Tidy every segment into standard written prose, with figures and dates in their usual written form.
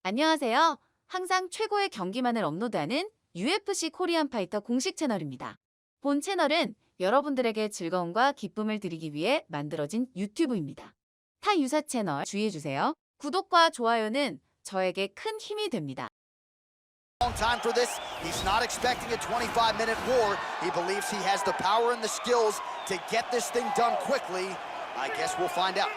안녕하세요. 항상 최고의 경기만을 업로드하는 UFC 코리안파이터 공식 채널입니다. 본 채널은 여러분들에게 즐거움과 기쁨을 드리기 위해 만들어진 유튜브입니다. 타 유사 채널 주의해주세요. 구독과 좋아요는 저에게 큰 힘이 됩니다. Long time for this. He's not expecting a 25-minute war. He believes he has the power and the skills to get this thing done quickly. I guess we'll find out.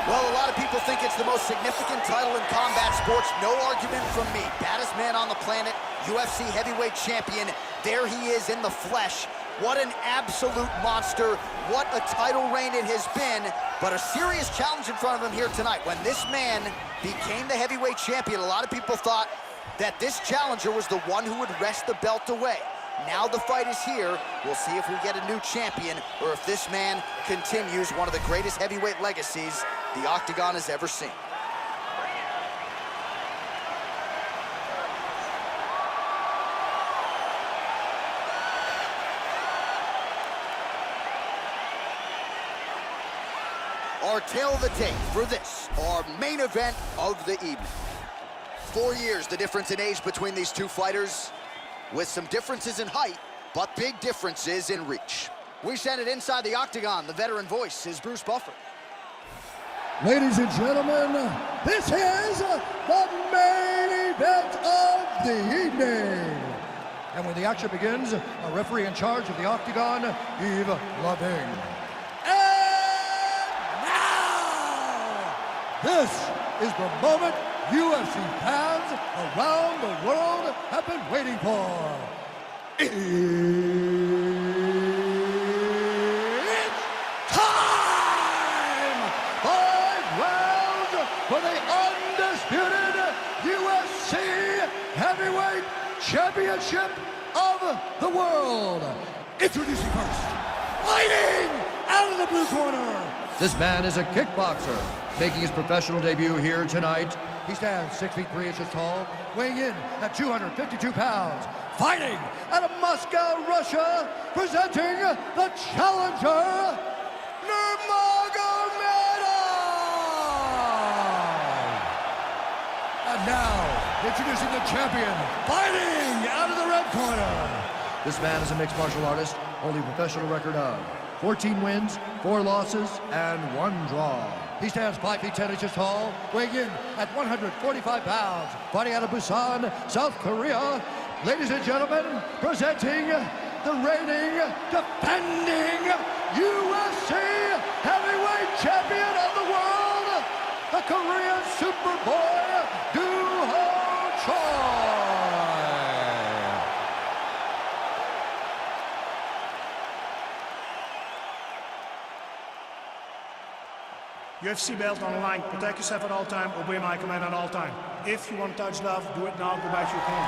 Well, a lot of people think it's the most significant title in combat sports. No argument from me. Baddest man on the planet, UFC heavyweight champion. There he is in the flesh. What an absolute monster. What a title reign it has been. But a serious challenge in front of him here tonight. When this man became the heavyweight champion, a lot of people thought that this challenger was the one who would wrest the belt away. Now the fight is here. We'll see if we get a new champion or if this man continues one of the greatest heavyweight legacies the Octagon has ever seen. Our tale of the tape for this, our main event of the evening. 4 years the difference in age between these two fighters, with some differences in height, but big differences in reach. We send it inside the Octagon. The veteran voice is Bruce Buffer. Ladies and gentlemen, this is the main event of the evening. And when the action begins, a referee in charge of the Octagon, Yves Lavigne. And now, this is the moment UFC fans around the world have been waiting for. It's time! 5 rounds for the undisputed UFC Heavyweight Championship of the world. Introducing first, fighting out of the blue corner. This man is a kickboxer, making his professional debut here tonight. He stands 6 feet 3 inches tall, weighing in at 252 pounds. Fighting out of Moscow, Russia, presenting the challenger, Nurmagomedov! And now, introducing the champion, fighting out of the red corner. This man is a mixed martial artist, holding a professional record of 14 wins, 4 losses, and 1 draw. He stands 5 feet 10 inches tall, weighing in at 145 pounds, fighting out of Busan, South Korea. Ladies and gentlemen, presenting the reigning, defending UFC heavyweight champion of the world, the Korean Superboy, Doo-Ho Choi. UFC belt on the line. Protect yourself at all time. Obey my command at all time. If you want to touch love, do it now. Go back to your corner.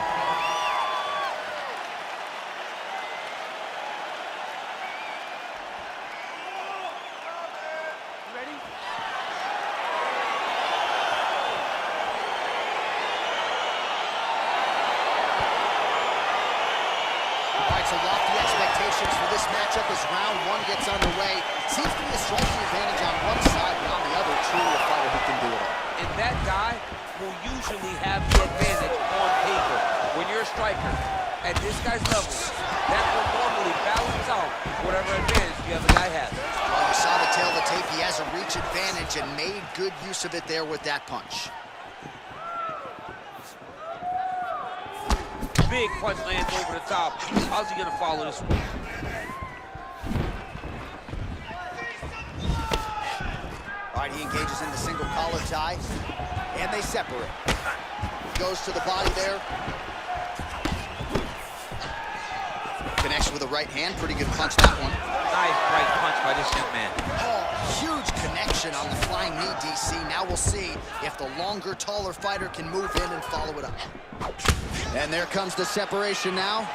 So lofty expectations for this matchup as round 1 gets underway. Seems to be a striking advantage on one side, but on the other, truly a fighter who can do it all. And that guy will usually have the advantage on paper. When you're a striker, at this guy's level, that will normally balance out whatever advantage the other guy has. Well, you saw the tail of the tape. He has a reach advantage and made good use of it there with that punch. Big punch lands over the top. How's he gonna follow this one? All right, he engages in the single collar tie, and they separate. Goes to the body there. Connects with a right hand. Pretty good punch, that one. Nice right punch by this young man. Oh, huge connection on the flying knee, DC. Now we'll see if the longer, taller fighter can move in and follow it up. And there comes the separation now.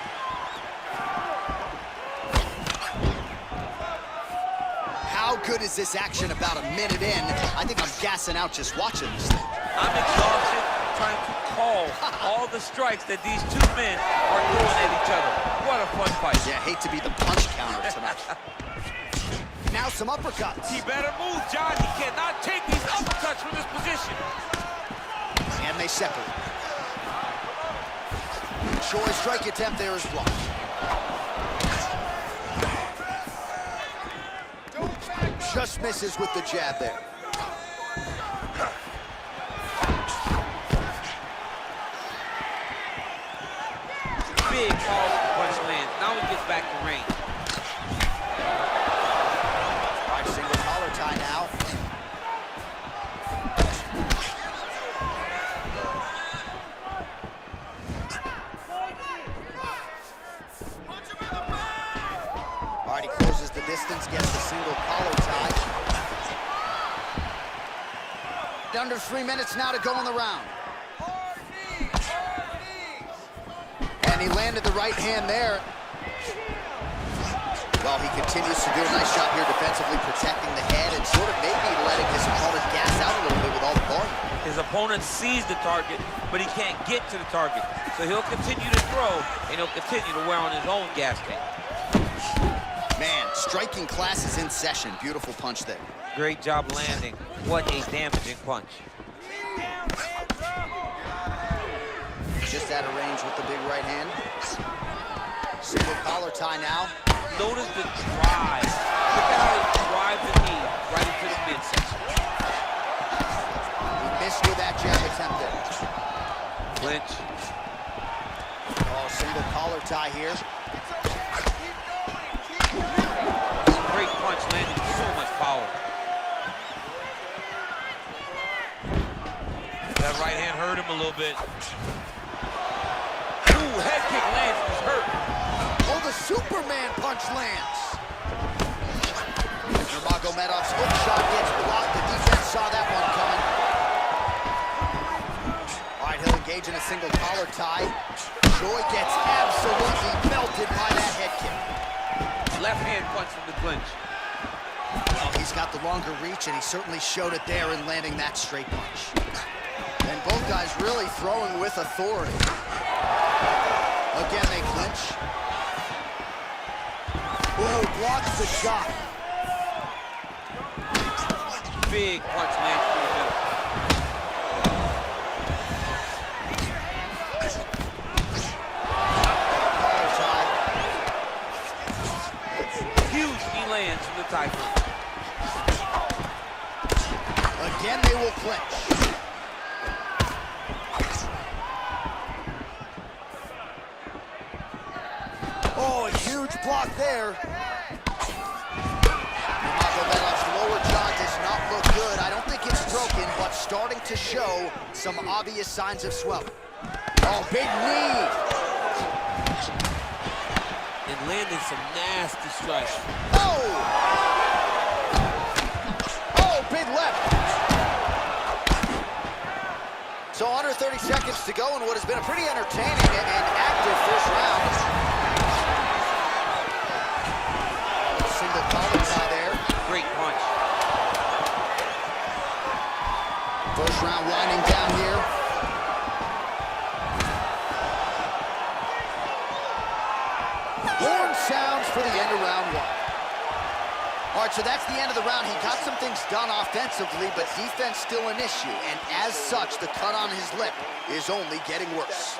good is this action about a minute in? I think I'm gassing out just watching this thing. I'm exhausted trying to call all the strikes that these two men are throwing at each other. What a fun fight. Yeah, hate to be the punch counter tonight. Now some uppercuts. He better move, John. He cannot take these uppercuts from this position. And they separate. Choi's strike attempt there is blocked. Just misses with the jab there. Big powerful punch lands. Now he gets back to range. All right, single collar tie now. All right, he closes the distance, gets the single collar tie. Under 3 minutes now to go in the round. And he landed the right hand there. Well, he continues to do a nice job here defensively, protecting the head and sort of maybe letting his opponent gas out a little bit with all the volume. His opponent sees the target, but he can't get to the target. So he'll continue to throw, and he'll continue to wear on his own gas tank. Man, striking class is in session. Beautiful punch there. Great job landing. What a damaging punch. Just out of range with the big right hand. Single collar tie now. Notice the drive. Look at how he drives the knee right into the midsection. He missed with that jab attempt there. Clinch. Oh, single collar tie here. Great punch landing with so much power. That right hand hurt him a little bit. Ooh, head kick lands, he's hurt. Oh, the Superman punch lands. Nurmagomedov's hook shot gets blocked. The defense saw that one coming. All right, he'll engage in a single collar tie. Choi gets absolutely melted by that head kick. Left hand punch from the clinch. Well, he's got the longer reach, and he certainly showed it there in landing that straight punch. And both guys really throwing with authority. Again, they clinch. Oh, blocks the shot. Big punch lands through the middle. Collar tie. Huge knee lands from the Typhoon. Again, they will clinch. Oh, a huge block there. Nurmagomedov's lower jaw does not look good. I don't think it's broken, but starting to show some obvious signs of swelling. Oh, big knee. And landing some nasty strikes. Oh! Oh, big left. So under 30 seconds to go in what has been a pretty entertaining and active first round. Single collar tie there. Great punch. First round winding down here. Horn sounds for the end of round one. All right, so that's the end of the round. He got some things done offensively, but defense still an issue. And as such, the cut on his lip is only getting worse.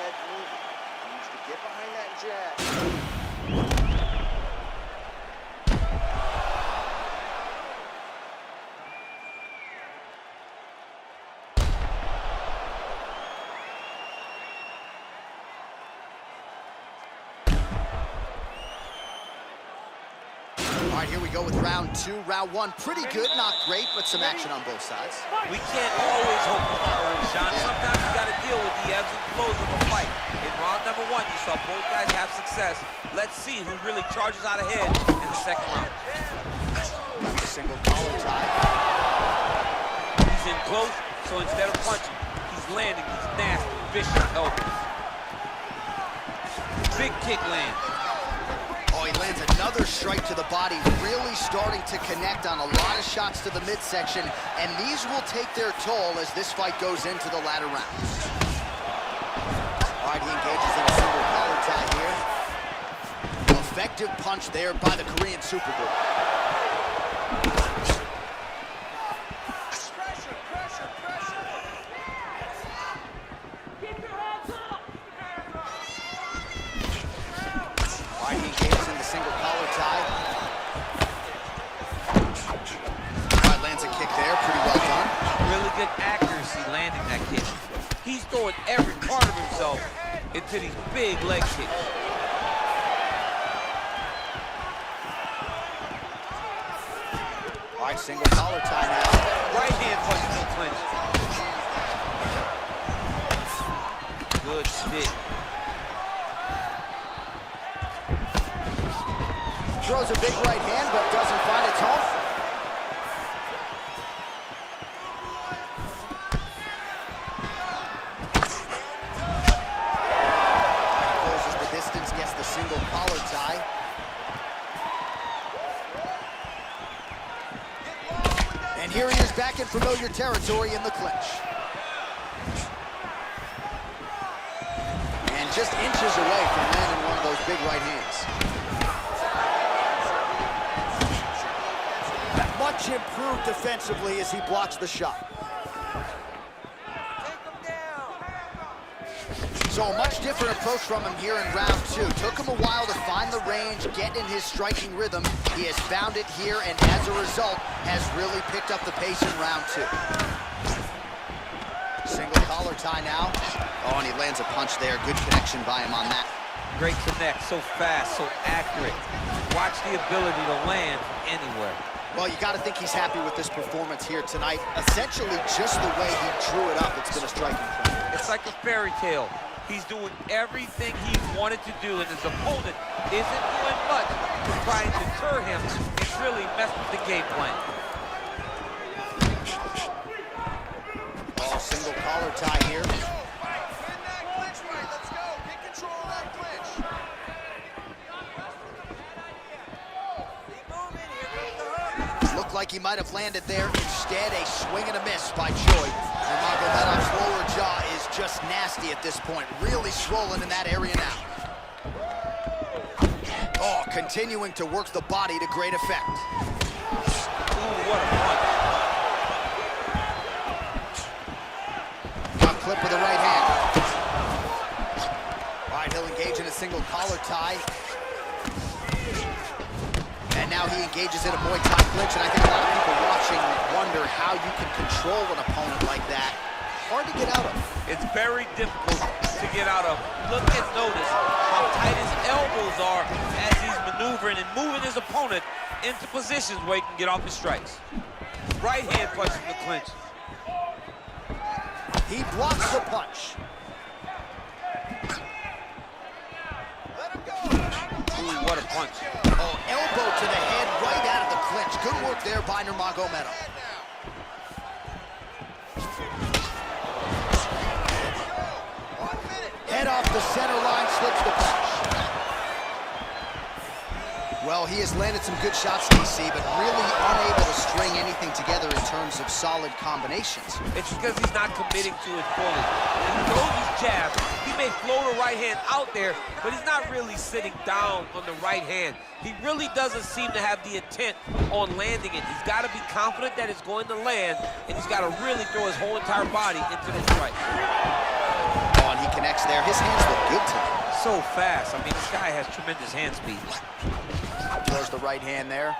All right, here we go with round two. Round one, pretty good, not great, but some action on both sides. We can't always hope for the early shot. Sometimes you got to deal with the ebbs and flows of a fight. In round number one, you saw both guys have success. Let's see who really charges out ahead in the second round. Single collar tie. He's in close, so instead of punching, he's landing these nasty, vicious elbows. Big kick lands. Oh, he lands another Another strike to the body, really starting to connect on a lot of shots to the midsection, and these will take their toll as this fight goes into the latter rounds. All right, he engages in a single collar tie here. Effective punch there by the Korean Super Bowl. He's throwing every part of himself into these big leg kicks. All right, single collar tie now. Right hand punch to clinch. Good spit. Throws a big right hand, but doesn't find its home. And here he is back in familiar territory in the clinch. And just inches away from landing one of those big right hands. Much improved defensively as he blocks the shot. So a much different approach from him here in round two. Took him a while to find the range, get in his striking rhythm. He has found it here, and as a result, has really picked up the pace in round two. Single collar tie now. Oh, and he lands a punch there. Good connection by him on that. Great connect, so fast, so accurate. Watch the ability to land anywhere. Well, you got to think he's happy with this performance here tonight. Essentially, just the way he drew it up, it's been a striking point. It's like a fairy tale. He's doing everything he wanted to do, and his opponent isn't doing much to try and deter him and really mess with the game plan. Oh, single collar tie here. Looked like he might have landed there. Instead, a swing and a miss by Choi. Nurmagomedov's lower jaw is just nasty at this point. Really swollen in that area now. Oh, continuing to work the body to great effect. Ooh, what a punch. Top clip with the right hand. All right, he'll engage in a single collar tie. And now he engages in a Muay Thai clinch, and I think a lot of people watching wonder how you can control an opponent like that. Hard to get out of. It's very difficult to get out of. Look and notice how tight his elbows are as he's maneuvering and moving his opponent into positions where he can get off his strikes. Right hand punch in the clinch. He blocks the punch. Ooh, what a punch. Oh, elbow to the head right out of the clinch. Good work there by Nurmagomedov. Head off the center line, slips the punch. Well, he has landed some good shots, DC, but really unable to string anything together in terms of solid combinations. It's because he's not committing to it fully. When he throws his jab, he may float a right hand out there, but he's not really sitting down on the right hand. He really doesn't seem to have the intent on landing it. He's got to be confident that it's going to land, and he's got to really throw his whole entire body into the strike. Oh, and he connects there. His hands look good tonight. So fast. I mean, this guy has tremendous hand speed. Throws the right hand there.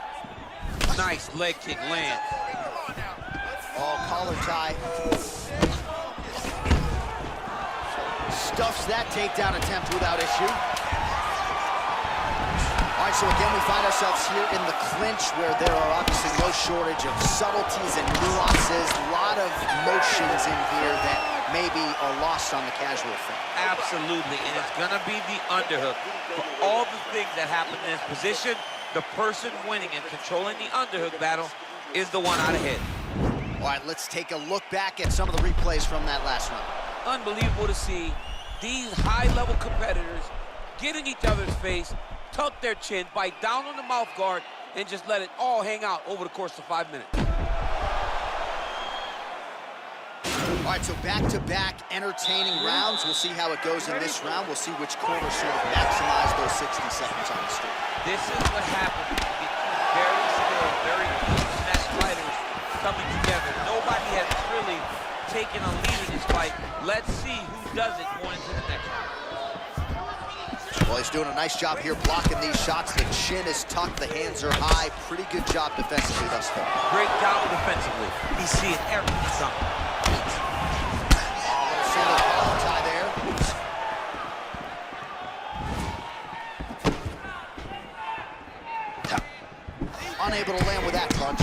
Nice leg kick land. Oh, collar tie. Stuffs that takedown attempt without issue. All right, so again, we find ourselves here in the clinch where there are obviously no shortage of subtleties and nuances. A lot of motions in here that maybe are lost on the casual fan. Absolutely, and it's gonna be the underhook. For all the things that happen in this position, the person winning and controlling the underhook battle is the one out ahead. All right, let's take a look back at some of the replays from that last round. Unbelievable to see these high-level competitors get in each other's face, tuck their chin, bite down on the mouth guard, and just let it all hang out over the course of 5 minutes. All right, so back-to-back entertaining rounds. We'll see how it goes in this round. We'll see which corner sort of maximize those 60 seconds on the street. This is what happens when you get two very skilled, very snatch fighters coming together. Nobody has really taken a lead in this fight. Let's see who does it going into the next round. Well, he's doing a nice job here blocking these shots. The chin is tucked, the hands are high. Pretty good job defensively thus far. Great job defensively. He's seeing everything coming. Single collar tie there. Unable to land with that punch.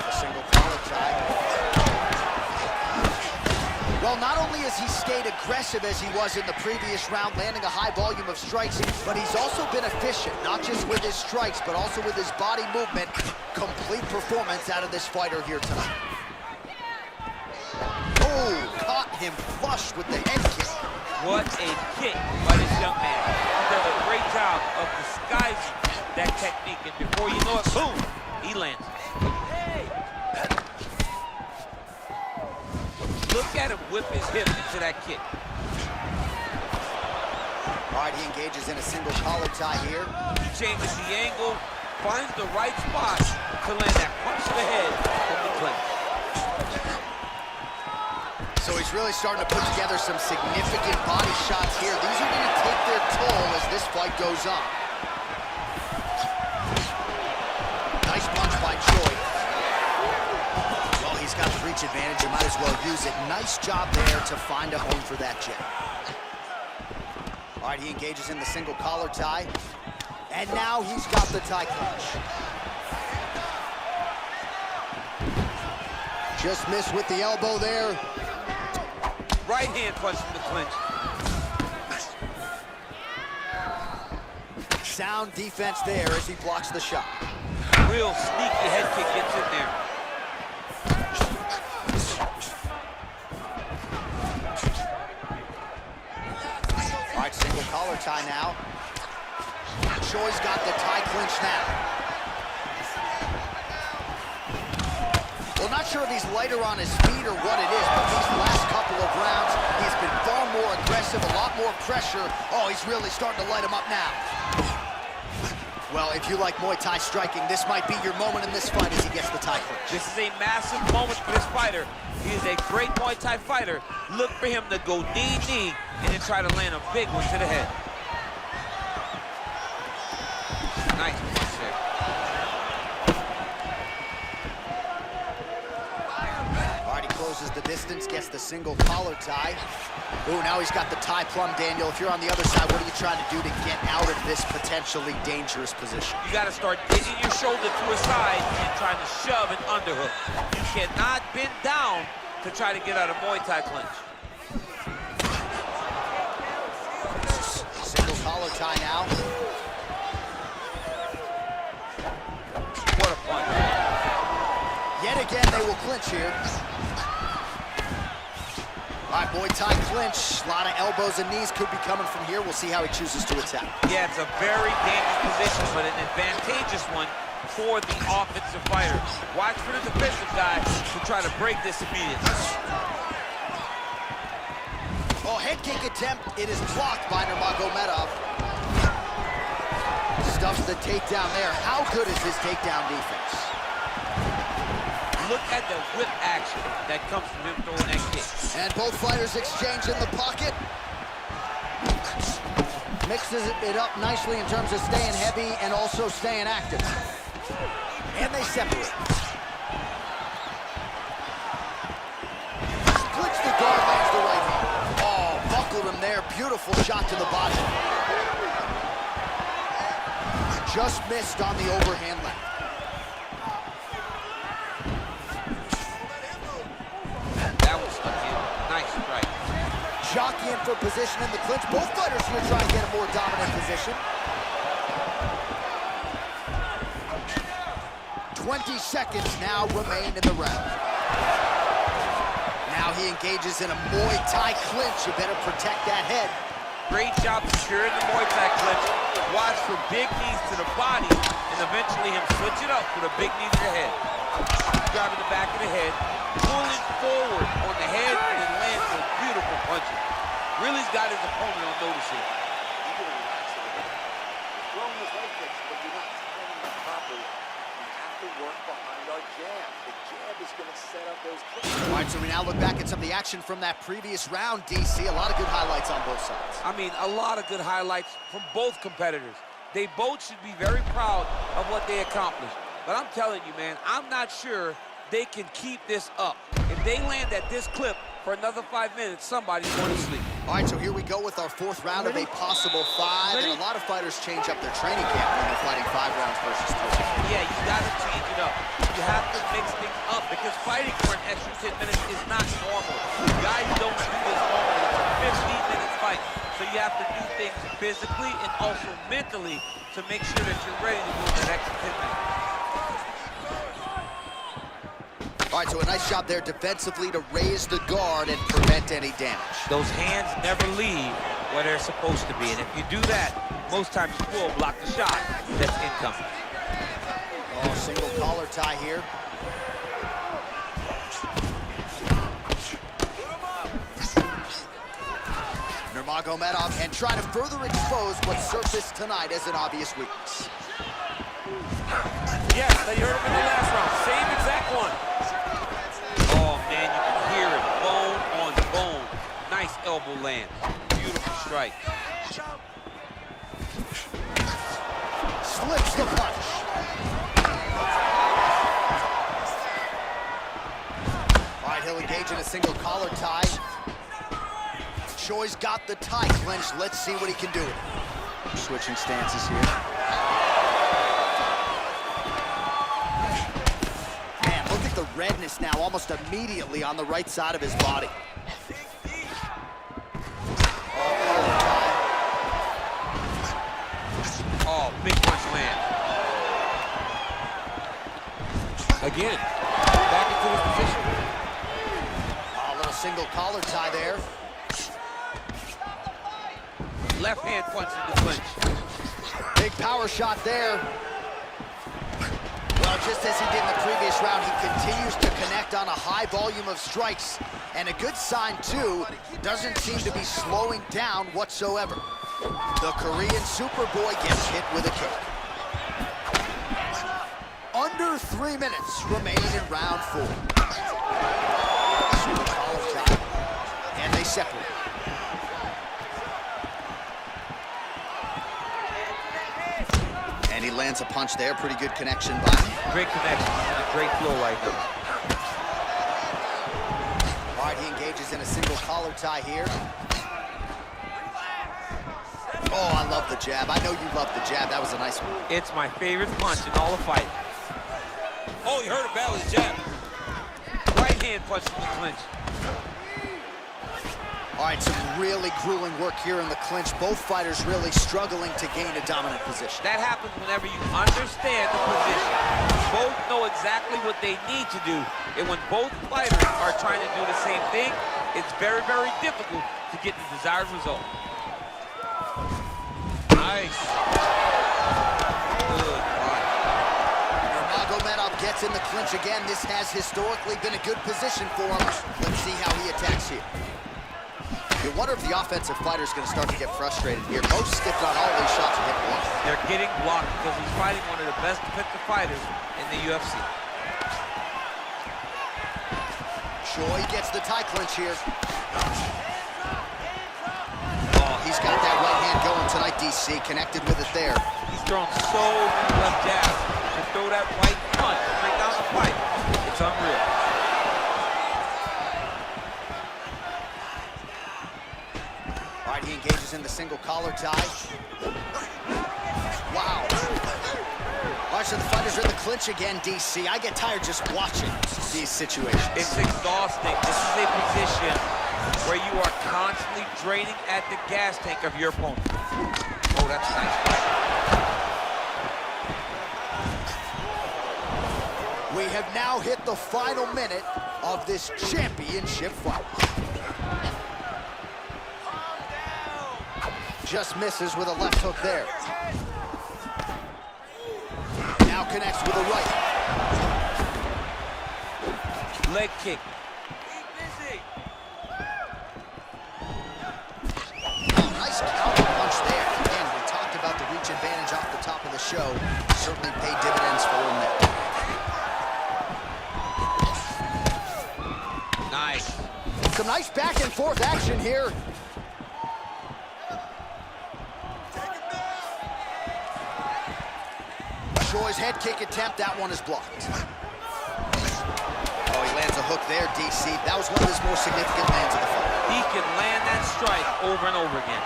A single collar tie. Well, not only has he stayed aggressive as he was in the previous round, landing a high volume of strikes, but he's also been efficient, not just with his strikes, but also with his body movement. Complete performance out of this fighter here tonight. Oh, caught him flush with the head kick. What a kick by this young man. He does a great job of disguising that technique, and before you know it, boom, he lands. Look at him whip his hip into that kick. All right, he engages in a single collar tie here. He changes the angle, finds the right spot to land that punch to the head from the clinch. So he's really starting to put together some significant body shots here. These are going to take their toll as this fight goes on. Nice punch by Choi. Well, he's got the reach advantage. You might as well use it. Nice job there to find a home for that jab. All right, he engages in the single collar tie. And now he's got the tie clutch. Just missed with the elbow there. Right hand punch from the clinch. Sound defense there as he blocks the shot. Real sneaky head kick gets in there. All right, single collar tie now. Choi's got the tie clinch now. Well, not sure if he's lighter on his feet or what it is, but these last couple of rounds, he's been far more aggressive, a lot more pressure. Oh, he's really starting to light him up now. Well, if you like Muay Thai striking, this might be your moment in this fight as he gets the tie clinch. This is a massive moment for this fighter. He is a great Muay Thai fighter. Look for him to go knee, and then try to land a big one to the head. Nice punch there. All right, he closes the distance, gets the single collar tie. Ooh, now he's got the tie plum, Daniel. If you're on the other side, what are you trying to do to get out of this potentially dangerous position? You got to start digging your shoulder to a side and trying to shove an underhook. You cannot bend down to try to get out of Muay Thai clinch. Single collar tie now. What a punch. Yet again, they will clinch here. All right, Muay Thai clinch. A lot of elbows and knees could be coming from here. We'll see how he chooses to attack. Yeah, it's a very dangerous position, but an advantageous one for the offensive fighter. Watch for the defensive guy to try to break this immediately. Oh, head kick attempt. It is blocked by Nurmagomedov. Stuffs the takedown there. How good is his takedown defense? Look at the whip action that comes from him throwing that kick. And both fighters exchange in the pocket. Mixes it up nicely in terms of staying heavy and also staying active. And they separate. Splits the guard, lands the right hand. Oh, buckled him there. Beautiful shot to the body. Just missed on the overhand left. Jockeying for position in the clinch. Both fighters here trying to get a more dominant position. 20 seconds now remain in the round. Now he engages in a Muay Thai clinch. You better protect that head. Great job securing the Muay Thai clinch. Watch for big knees to the body, and eventually him switch it up with a big knee to the head. Grabbing the back of the head, pulling forward on the head, and then lands those beautiful punches. Really's got his opponent on notice here. Throwing those leg kicks, but you're not timing them properly. You have to work behind our jab. The jab is going to set up those kicks. All right, so we now look back at some of the action from that previous round, DC. A lot of good highlights on both sides. I mean, a lot of good highlights from both competitors. They both should be very proud of what they accomplished. But I'm telling you, man, I'm not sure they can keep this up. If they land at this clip for another 5 minutes, somebody's going to sleep. All right, so here we go with our fourth round of a possible 5. And a lot of fighters change up their training camp when they're fighting 5 rounds versus 3. Yeah, you got to change it up. You have to mix things up because fighting for an extra 10 minutes is not normal. Guys don't do this normally. It's a 15-minute fight. So you have to do things physically and also mentally to make sure that you're ready to go that extra 10 minutes. All right, so a nice job there defensively to raise the guard and prevent any damage. Those hands never leave where they're supposed to be. And if you do that, most times you will block the shot that's incoming. Oh, single collar tie here. Nurmagomedov and trying to further expose what surfaced tonight as an obvious weakness. Yes, you heard him in the last round. Same exact one. Oh, man, you can hear it. Bone on bone. Nice elbow land. Beautiful strike. Slips the punch. All right, he'll engage in a single collar tie. Choi's got the tie clinch. Let's see what he can do. Switching stances here. Man, look at the redness now, almost immediately on the right side of his body. Oh, big punch land. Again, back into his position. Oh, a little single collar tie there. Left hand punch in the clinch. Big power shot there. Well, just as he did in the previous round, he continues to connect on a high volume of strikes. And a good sign, too, doesn't seem to be slowing down whatsoever. The Korean Superboy gets hit with a kick. Under 3 minutes remain in round 4. Super collar tie. And they separate. And he lands a punch there. Pretty good connection by him. Great connection. A great flow right now. All right, he engages in a single collar tie here. Oh, I love the jab. I know you love the jab. That was a nice one. It's my favorite punch in all the fight. Oh, you heard about his jab. Right hand punch in the clinch. All right, some really grueling work here in the clinch. Both fighters really struggling to gain a dominant position. That happens whenever you understand the position. Both know exactly what they need to do. And when both fighters are trying to do the same thing, it's very, very difficult to get the desired result. Nice. Good fight. Nurmagomedov gets in the clinch again. This has historically been a good position for him. Let's see how he attacks here. You wonder if the offensive fighter is going to start to get frustrated here. Most, if not all, these shots are getting blocked. They're getting blocked because he's fighting one of the best defensive fighters in the UFC. Choi gets the tie clinch here. Oh, he's got that right hand going tonight, DC. Connected with it there. He's thrown so many left jabs to throw that right punch to bring down the fight. It's unreal. All right, he engages in the single collar tie. Wow. All right, so the fighters are in the clinch again, DC. I get tired just watching these situations. It's exhausting. This is a position where you are constantly draining at the gas tank of your opponent. Oh, that's a nice fight. We have now hit the final minute of this championship fight. Just misses with a left hook there. Now connects with a right. Leg kick. Busy. Nice counter punch there. Again, we talked about the reach advantage off the top of the show. Certainly paid dividends for him there. Nice. Some nice back and forth action here. Choi's head kick attempt, that one is blocked. Oh, he lands a hook there, DC. That was one of his more significant lands of the fight. He can land that strike over and over again.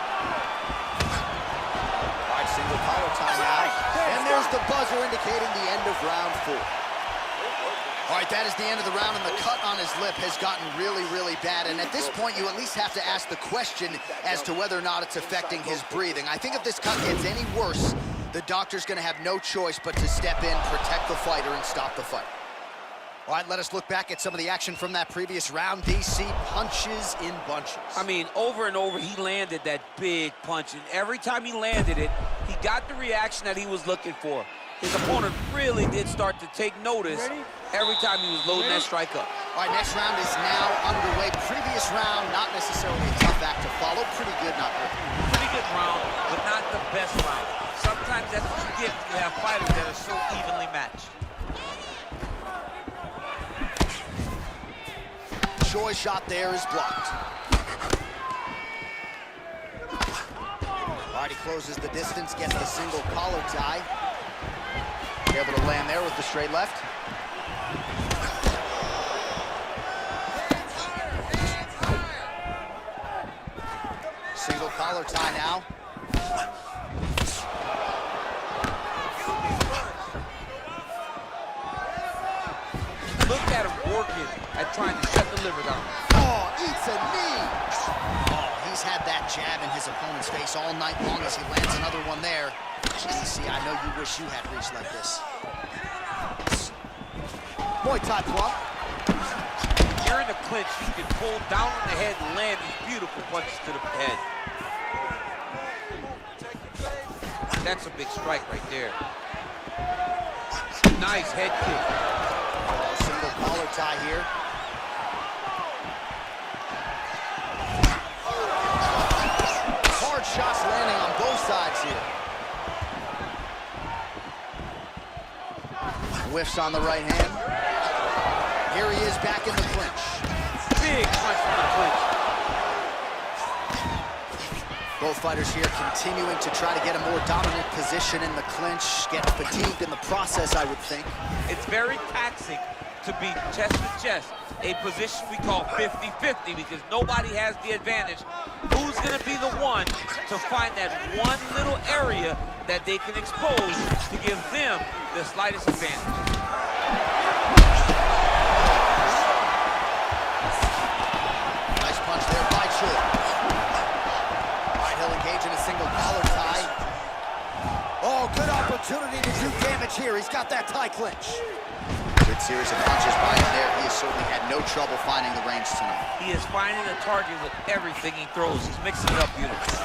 All right, single collar tie now. And there's the buzzer indicating the end of round 4. All right, that is the end of the round, and the cut on his lip has gotten really, really bad. And at this point, you at least have to ask the question as to whether or not it's affecting his breathing. I think if this cut gets any worse, the doctor's going to have no choice but to step in, protect the fighter, and stop the fight. All right, let us look back at some of the action from that previous round. DC punches in bunches. I mean, over and over, he landed that big punch, and every time he landed it, he got the reaction that he was looking for. His opponent really did start to take notice every time he was loading that strike up. All right, next round is now underway. Previous round, not necessarily a tough act to follow. Pretty good, not good. Pretty good round, but not the best round. Sometimes that's what you get when you have fighters that are so evenly matched. Choi's shot there is blocked. All right, he closes the distance, gets the single collar tie. Able to land there with the straight left. Single collar tie now. Look at him working at trying to shut the liver down. Oh, eats a knee. Oh, he's had that jab in his opponent's face all night long as he lands another one there. DC, I know you wish you had reached like this. Muay Thai plug. You're in the clinch, you can pull down on the head and land these beautiful punches to the head. That's a big strike right there. Nice head kick. Single collar tie here. Hard shots landing on both sides here. Whiffs on the right hand. Here he is back in the clinch. Big punch from the clinch. Both fighters here continuing to try to get a more dominant position in the clinch. Getting fatigued in the process, I would think. It's very taxing to be chest to chest, a position we call 50-50 because nobody has the advantage. Who's going to be the one to find that one little area that they can expose to give them the slightest advantage? Nice punch there by Choi. All right, he'll engage in a single collar tie. Oh, good opportunity to do damage here. He's got that tie clinch. Good series of punches by him there. He has certainly had no trouble finding the range tonight. He is finding the target with everything he throws. He's mixing it up beautifully.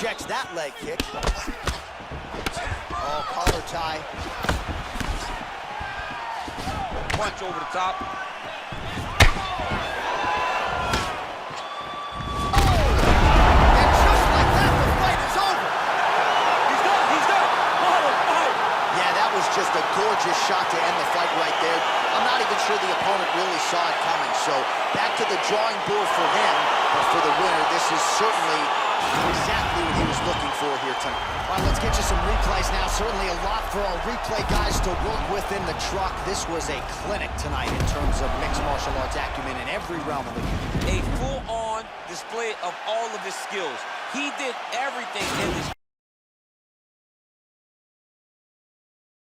Checks that leg kick. Oh, collar tie. Punch over the top. And just like that, the fight is over. He's done. He's done. What a fight. Yeah, that was just a gorgeous shot to end the fight right there. I'm not even sure the opponent really saw it coming. So back to the drawing board for him. But for the winner, this is certainly exactly what he was looking for here tonight. All right, let's get you some replays now. Certainly a lot for our replay guys to work with in the truck. This was a clinic tonight in terms of mixed martial arts acumen in every realm of the game. A full-on display of all of his skills. He did everything in this.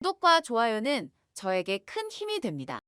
구독과 좋아요는 저에게 큰 힘이 됩니다.